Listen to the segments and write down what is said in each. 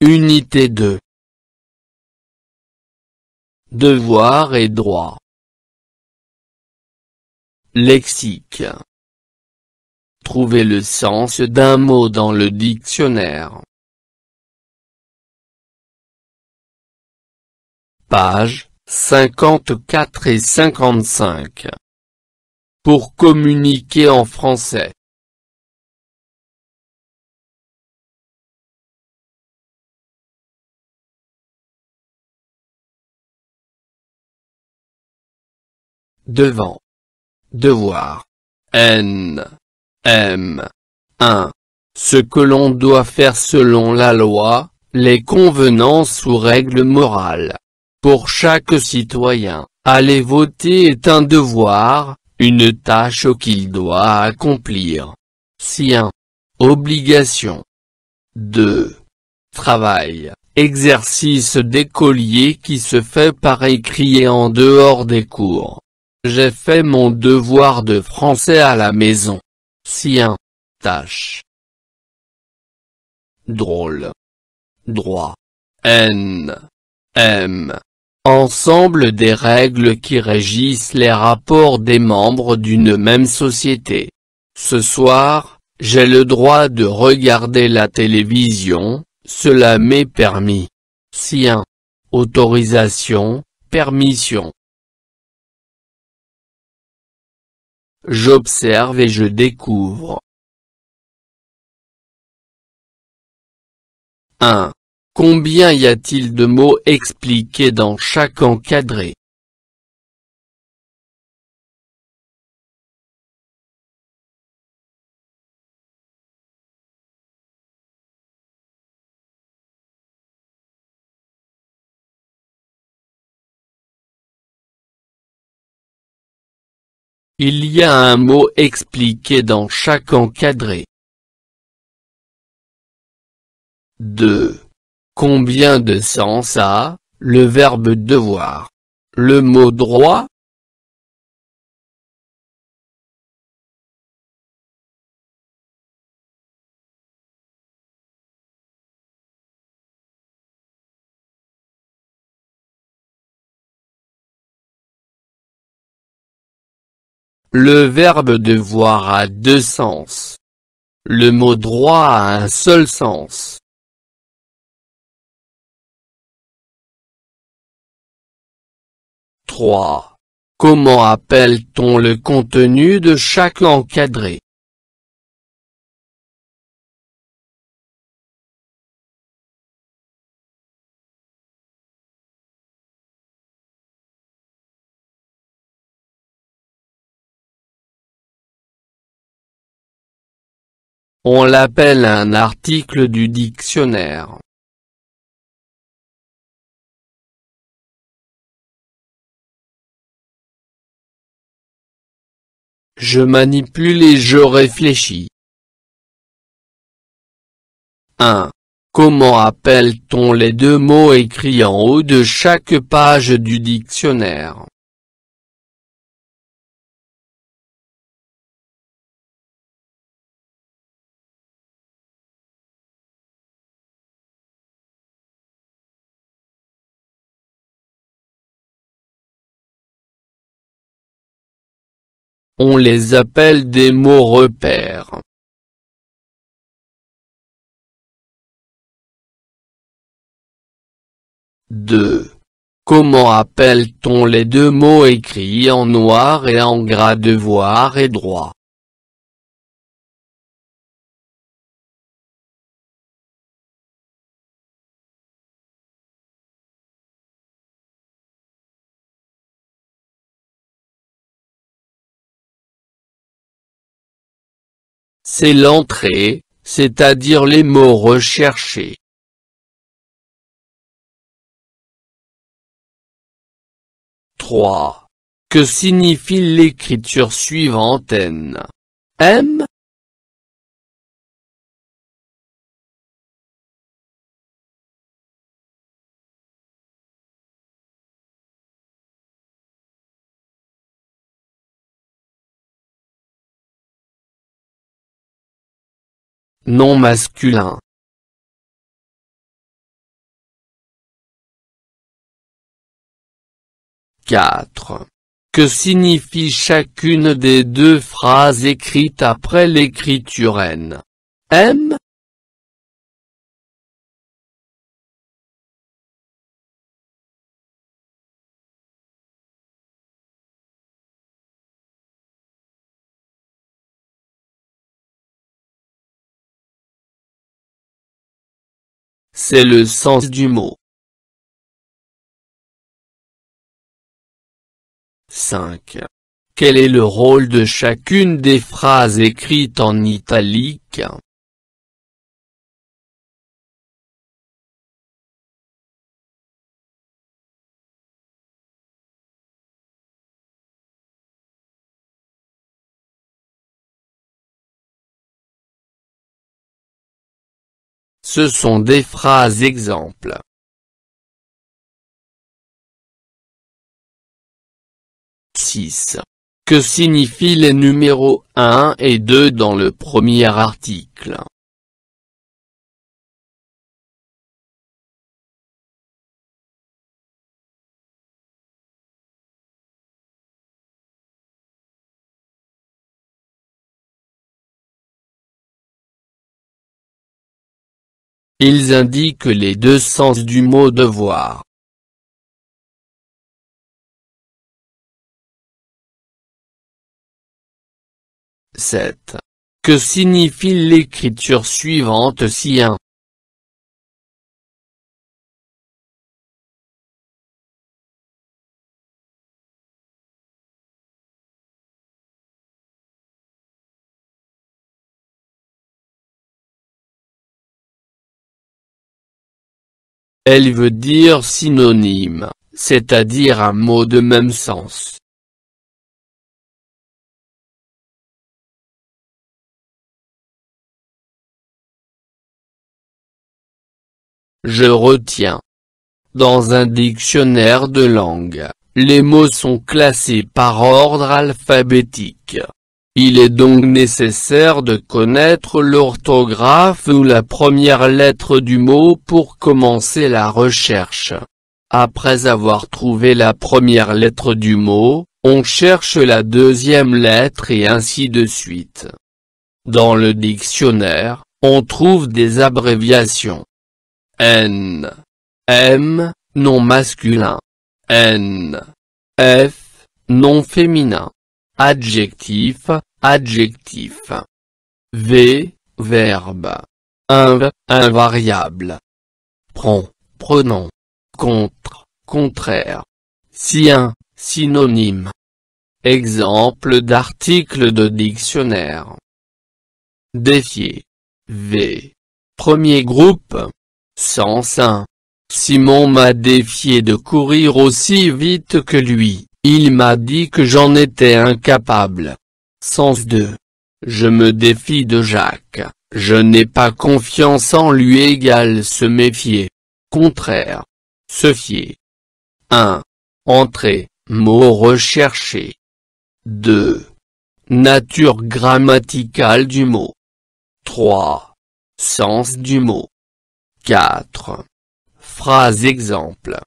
Unité 2. Devoir et droit. Lexique. Trouvez le sens d'un mot dans le dictionnaire. Pages 54 et 55. Pour communiquer en français. Devant. Devoir. N. M. 1. Ce que l'on doit faire selon la loi, les convenances ou règles morales. Pour chaque citoyen, aller voter est un devoir, une tâche qu'il doit accomplir. Si 1. Obligation. 2. Travail, exercice d'écolier qui se fait par écrit et en dehors des cours. J'ai fait mon devoir de français à la maison. Si 1. Tâche. Drôle. Droit. N. M. Ensemble des règles qui régissent les rapports des membres d'une même société. Ce soir, j'ai le droit de regarder la télévision, cela m'est permis. Si 1. Autorisation, permission. J'observe et je découvre. 1. Combien y a-t-il de mots expliqués dans chaque encadré? Il y a un mot expliqué dans chaque encadré. 2. Combien de sens a, le verbe devoir? Le mot droit? Le verbe devoir a deux sens. Le mot droit a un seul sens. « 3. Comment appelle-t-on le contenu de chaque encadré? On l'appelle un article du dictionnaire. Je manipule et je réfléchis. 1. Comment appelle-t-on les deux mots écrits en haut de chaque page du dictionnaire? On les appelle des mots repères. 2. Comment appelle-t-on les deux mots écrits en noir et en gras devoir et droit? C'est l'entrée, c'est-à-dire les mots recherchés. 3. Que signifie l'écriture suivante N? M? Nom masculin. 4. Que signifie chacune des deux phrases écrites après l'écriture N, M? C'est le sens du mot. 5. Quel est le rôle de chacune des phrases écrites en italique? Ce sont des phrases exemples. 6. Que signifient les numéros 1 et 2 dans le premier article? Ils indiquent les deux sens du mot devoir. 7. Que signifie l'écriture suivante si un Elle veut dire synonyme, c'est-à-dire un mot de même sens. Je retiens. Dans un dictionnaire de langue, les mots sont classés par ordre alphabétique. Il est donc nécessaire de connaître l'orthographe ou la première lettre du mot pour commencer la recherche. Après avoir trouvé la première lettre du mot, on cherche la deuxième lettre et ainsi de suite. Dans le dictionnaire, on trouve des abréviations. N, M, nom masculin. N, F, nom féminin. Adjectif, adjectif. V, verbe. Inv, invariable. Pron, pronom. Contre, contraire. Sien, synonyme. Exemple d'article de dictionnaire. Défier. V. Premier groupe. Sens 1. Simon m'a défié de courir aussi vite que lui. Il m'a dit que j'en étais incapable. Sens 2. Je me défie de Jacques. Je n'ai pas confiance en lui égale se méfier. Contraire. Se fier. 1. Entrée, mot recherché. 2. Nature grammaticale du mot. 3. Sens du mot. 4. Phrase exemple.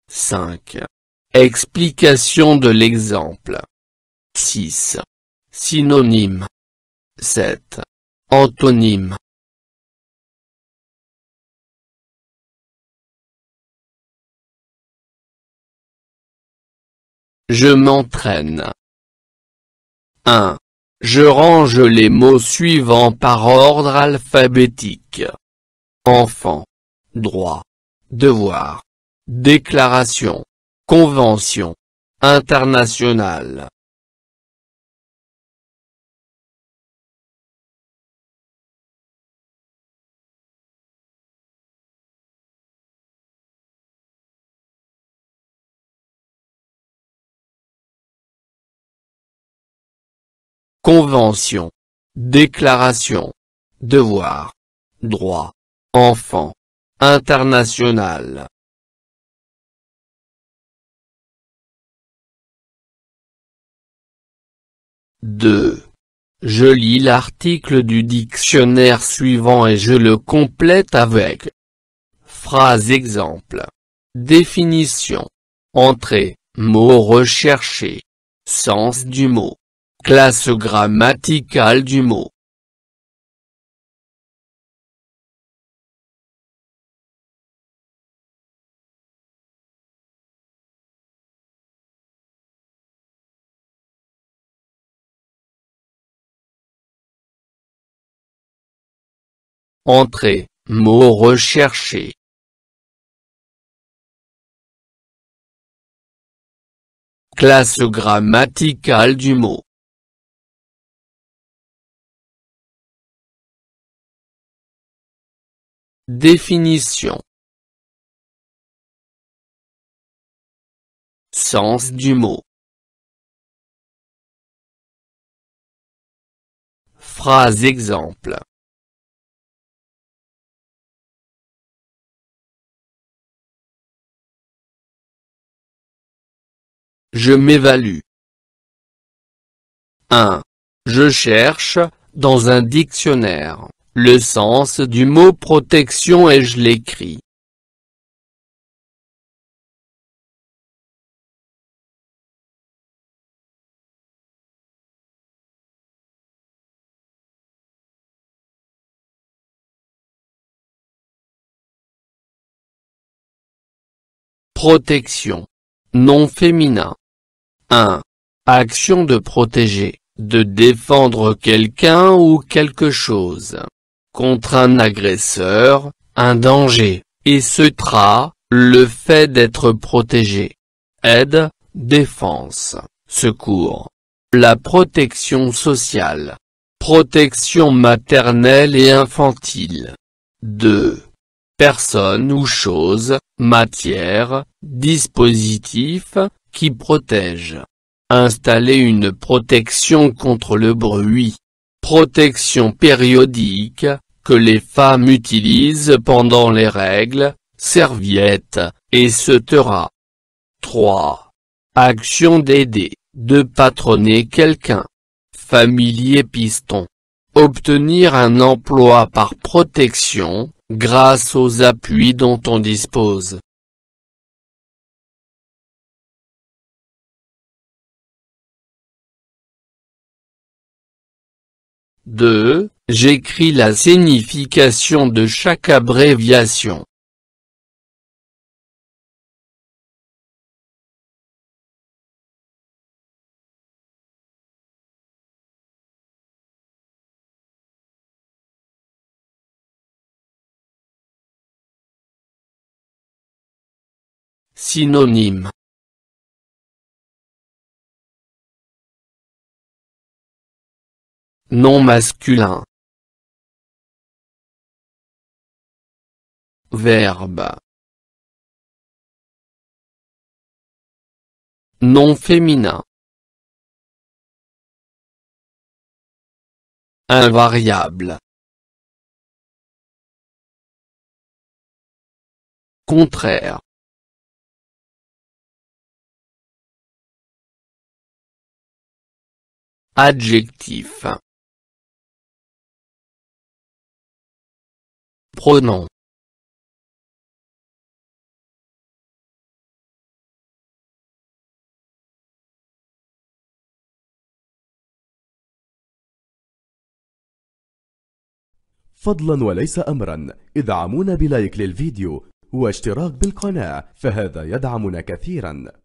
5. Explication de l'exemple. 6. Synonyme. 7. Antonyme. Je m'entraîne. 1. Je range les mots suivants par ordre alphabétique. Enfant. Droit. Devoir. Déclaration. Convention. Internationale. Convention. Déclaration. Devoir. Droit. Enfant. International. Deux. Je lis l'article du dictionnaire suivant et je le complète avec. Phrase exemple. Définition. Entrée, Mot recherché. Sens du mot. Classe grammaticale du mot. Entrée. Mot recherché. Classe grammaticale du mot. Définition. Sens du mot. Phrase exemple. Je m'évalue. 1. Je cherche, dans un dictionnaire, le sens du mot protection et je l'écris. Protection. Nom féminin. 1. Action de protéger, de défendre quelqu'un ou quelque chose. Contre un agresseur, un danger, et le fait d'être protégé. Aide, défense, secours. La protection sociale. Protection maternelle et infantile. 2. Personne ou chose, matière, dispositif, qui protège. Installer une protection contre le bruit. Protection périodique, que les femmes utilisent pendant les règles, serviettes, etc. 3. Action d'aider, de patronner quelqu'un. Familier piston. Obtenir un emploi par protection, grâce aux appuis dont on dispose. 2. J'écris la signification de chaque abréviation. Synonyme. Nom masculin. Verbe. Nom féminin. Invariable. Contraire. Adjectif. Pronom. فضلا وليس أمرا ادعمونا بلايك للفيديو واشتراك بالقناة، فهذا يدعمنا كثيرا.